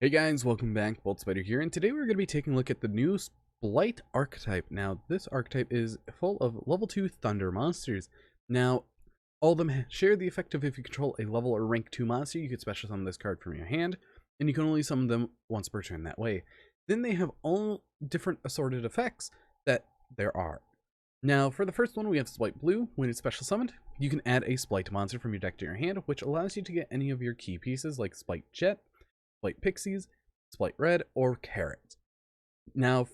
Hey guys, welcome back. Bolt Spider here, and today we're going to be taking a look at the new Splight archetype. Now, this archetype is full of level 2 Thunder monsters. Now, all of them share the effect of if you control a level or rank 2 monster, you can special summon this card from your hand, and you can only summon them once per turn that way. Then they have all different assorted effects that there are. Now, for the first one, we have Splight Blue. When it's special summoned, you can add a Splight monster from your deck to your hand, which allows you to get any of your key pieces like Splight Jet, Splight Pixies, Splight Red, or Carrot. Now,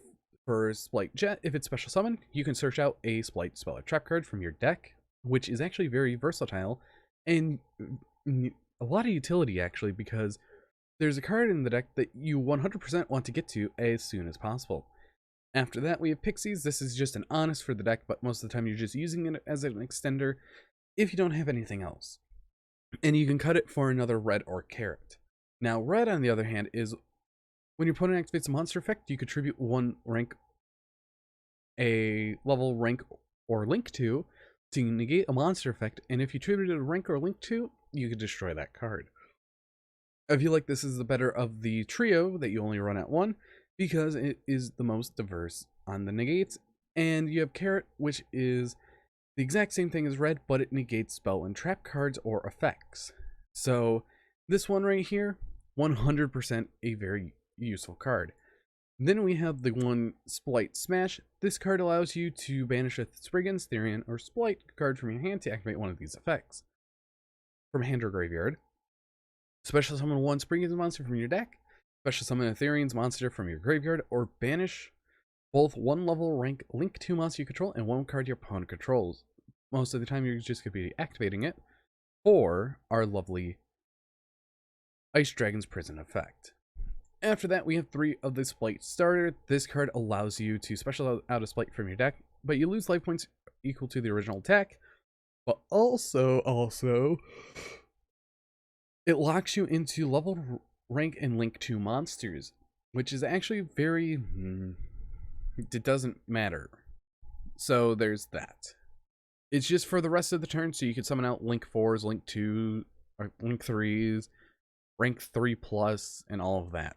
for Splight Jet, if it's special summoned, you can search out a Splight Spell or Trap card from your deck, which is actually very versatile and a lot of utility actually, because there's a card in the deck that you 100% want to get to as soon as possible. After that, we have Pixies. This is just an honest for the deck, but most of the time you're just using it as an extender if you don't have anything else. And you can cut it for another red or carrot. Now, red, on the other hand, is when your opponent activates a monster effect, you contribute one rank, a level, rank, or link to negate a monster effect, and if you attribute it a rank or link to, you can destroy that card. I feel like this is the better of the trio that you only run at one, because it is the most diverse on the negates, and you have Carrot, which is the exact same thing as red, but it negates spell and trap cards or effects. So this one right here, 100% a very useful card. Then we have the one Splight Smash. This card allows you to banish a Spriggan, Therian, or Splight card from your hand to activate one of these effects. From hand or graveyard, special summon one Spriggan's monster from your deck, special summon a Therian's monster from your graveyard, or banish both one level rank link 2 monster you control and one card your opponent controls. Most of the time you're just going to be activating it for our lovely Ice Dragon's Prison effect. After that, we have 3 of the Splight starter. This card allows you to special out a Splight from your deck, but you lose life points equal to the original attack. But also, it locks you into level, rank, and link 2 monsters, which is actually very... it doesn't matter. So there's that. It's just for the rest of the turn, so you can summon out link 4s, link 2s, or link 3s, rank 3+, and all of that.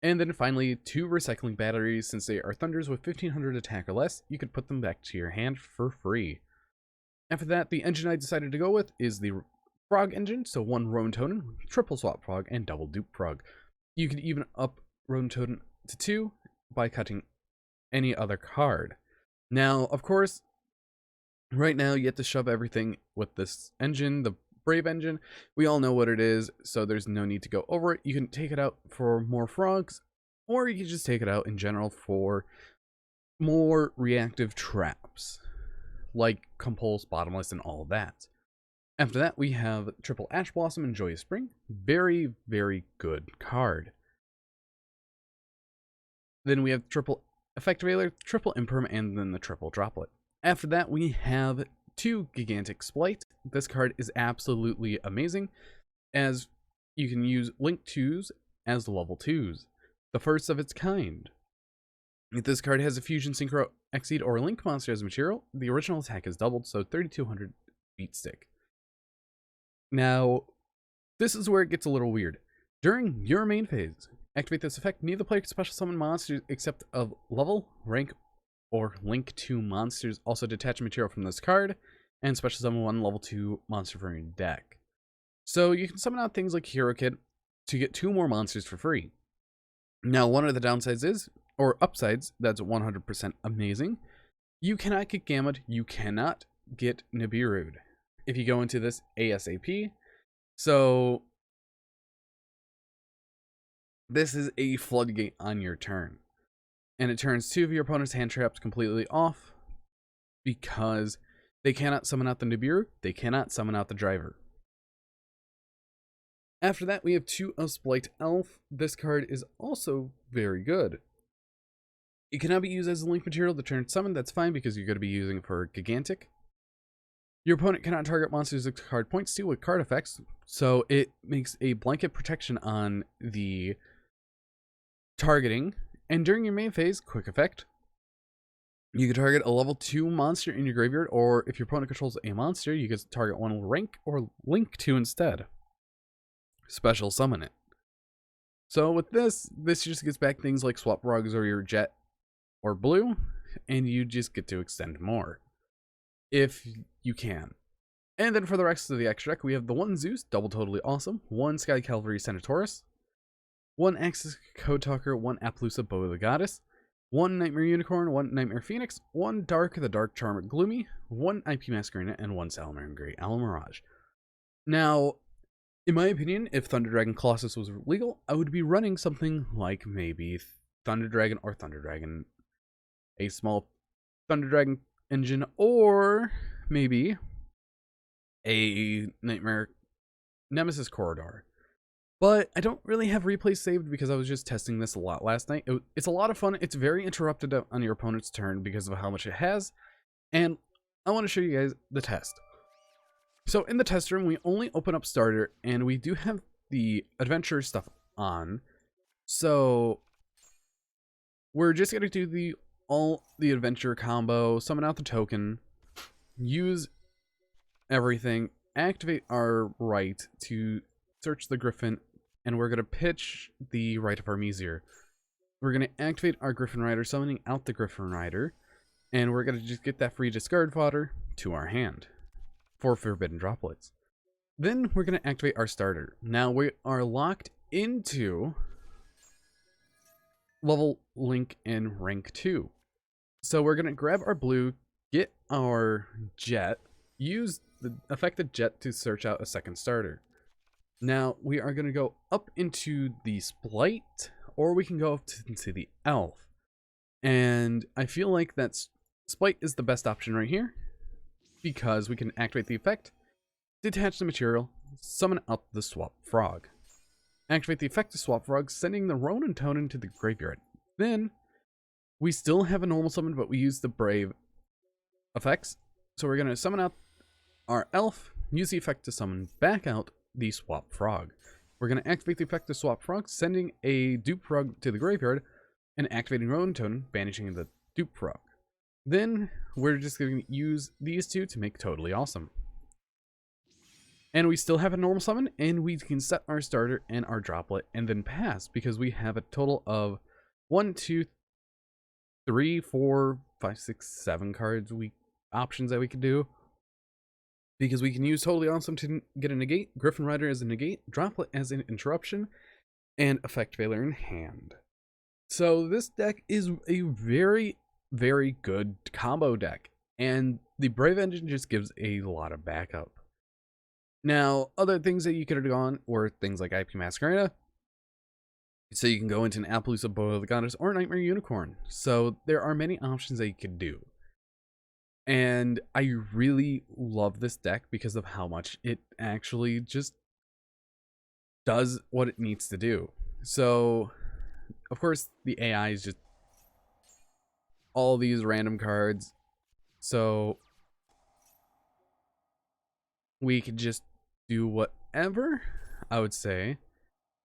And then finally, 2 recycling batteries. Since they are thunders with 1500 attack or less, you could put them back to your hand for free. After that, the engine I decided to go with is the Frog engine, so 1 Roan Totem, triple swap Frog, and double dupe Frog. You could even up Roan Totem to 2 by cutting any other card. Now, of course, right now you have to shove everything with this engine, the Brave engine. We all know what it is, so there's no need to go over it. You can take it out for more frogs, or you can just take it out in general for more reactive traps, like Compulse, Bottomless, and all of that. After that, we have triple Ash Blossom and Joyous Spring. Very, very good card. Then we have triple Effective Veiler, triple Imperm, and then the triple Droplet. After that, we have 2 Gigantic Splight. This card is absolutely amazing, as you can use Link 2s as level 2s, the first of its kind. If this card has a Fusion, Synchro, Exceed, or Link monster as material, the original attack is doubled, so 3200 beat stick. Now, this is where it gets a little weird. During your main phase, activate this effect. Neither player can special summon monsters except of level, rank, or link 2 monsters. Also detach material from this card and special summon 1 level 2 monster from your deck. So you can summon out things like Hero Kid to get 2 more monsters for free. Now, one of the downsides is, or upsides, that's 100% amazing. You cannot get Gamut, you cannot get Nibiru'd if you go into this ASAP. So this is a floodgate on your turn. And it turns 2 of your opponent's hand traps completely off because they cannot summon out the Nibiru, they cannot summon out the driver. After that, we have 2 of Splight Elf. This card is also very good. It cannot be used as a link material to turn summon, that's fine because you're going to be using it for Gigantic. Your opponent cannot target monsters the card points to with card effects, so it makes a blanket protection on the targeting. And during your main phase, quick effect, you can target a level 2 monster in your graveyard, or if your opponent controls a monster, you can target 1 rank or link 2 instead. Special summon it. So with this just gets back things like swap rugs or your jet or blue, and you just get to extend more if you can. And then for the rest of the extra deck, we have the 1 Zeus, double totally awesome, 1 Sky Cavalry Centaurus, 1 Axis Code Talker, 1 Appaloosa Bow of the Goddess, 1 Nightmare Unicorn, 1 Nightmare Phoenix, 1 Dark the Dark Charm Gloomy, 1 IP Masquerade, and 1 Salamander Grey Owl Mirage. Now, in my opinion, if Thunder Dragon Colossus was legal, I would be running something like maybe Thunder Dragon or Thunder Dragon, a small Thunder Dragon engine, or maybe a Nightmare Nemesis Corridor. But I don't really have replays saved because I was just testing this a lot last night. It's a lot of fun. It's very interrupted on your opponent's turn because of how much it has. And I want to show you guys the test. So in the test room, we only open up starter, and we do have the adventure stuff on. So we're just going to do all the adventure combo, summon out the token, use everything, activate our right to search the Griffin, and we're going to pitch the Right of Armesier. We're going to activate our Griffin Rider, summoning out the Griffin Rider, and we're going to just get that free discard fodder to our hand for Forbidden Droplets. Then we're going to activate our starter. Now we are locked into level link in rank 2. So we're going to grab our blue, get our jet, use the affected jet to search out a second starter. Now we are going to go up into the Splight, or we can go up into the elf. And I feel like Splight is the best option right here, because we can activate the effect, detach the material, summon up the Swap Frog. Activate the effect to Swap Frog, sending the Ronin Tonin to the graveyard. Then we still have a normal summon, but we use the Brave effects. So we're going to summon out our elf, use the effect to summon back out the Swap Frog. We're going to activate the effect to Swap Frog, sending a Dupe Frog to the graveyard, and activating Ronin Tonin, banishing the Dupe Frog. Then we're just going to use these two to make Totally Awesome. And we still have a normal summon, and we can set our starter and our droplet and then pass, because we have a total of 1, 2, 3, 4, 5, 6, 7 cards options that we could do. Because we can use Totally Awesome to get a negate, Griffin Rider as a negate, droplet as an interruption, and effect failure in hand. So this deck is a very, very good combo deck, and the Brave Engine just gives a lot of backup. Now, other things that you could have gone were things like IP Masquerade, so you can go into an Appaloosa Bow of the Goddess or Nightmare Unicorn. So there are many options that you could do. And I really love this deck because of how much it actually just does what it needs to do. So, of course, the AI is just all these random cards. So we could just do whatever, I would say.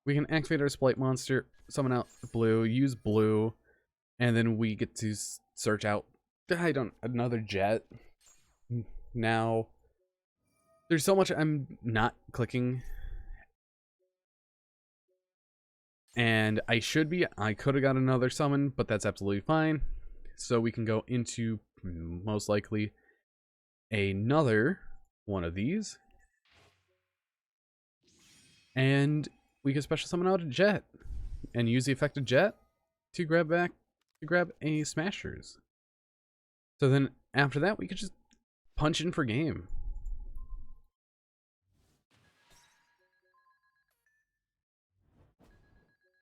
We can activate our Splight monster, summon out blue, use blue, and then we get to search out another jet. Now, there's so much I'm not clicking, and I could have got another summon, but that's absolutely fine. So we can go into most likely another one of these, and we can special summon out a jet and use the effective jet to grab a Smashers. So then after that, we could just punch in for game.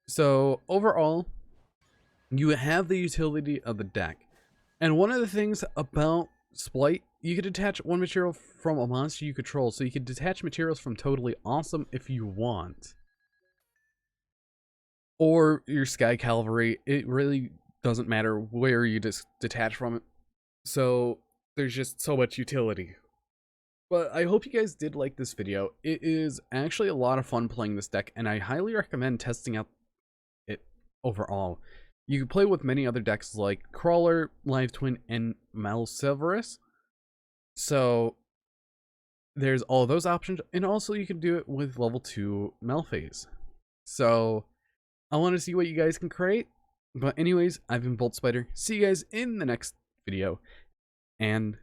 So overall, you have the utility of the deck. And one of the things about Splight, you could detach one material from a monster you control. So you could detach materials from Totally Awesome if you want. Or your Sky Cavalry. It really doesn't matter where you just detach from it. So there's just so much utility. But I hope you guys did like this video. It is actually a lot of fun playing this deck, and I highly recommend testing out it overall. You can play with many other decks like Crawler, Live Twin, and Malseverus. So there's all those options, and also you can do it with level 2 Malphase. So I want to see what you guys can create. But anyways, I've been Bolt Spider. See you guys in the next video. And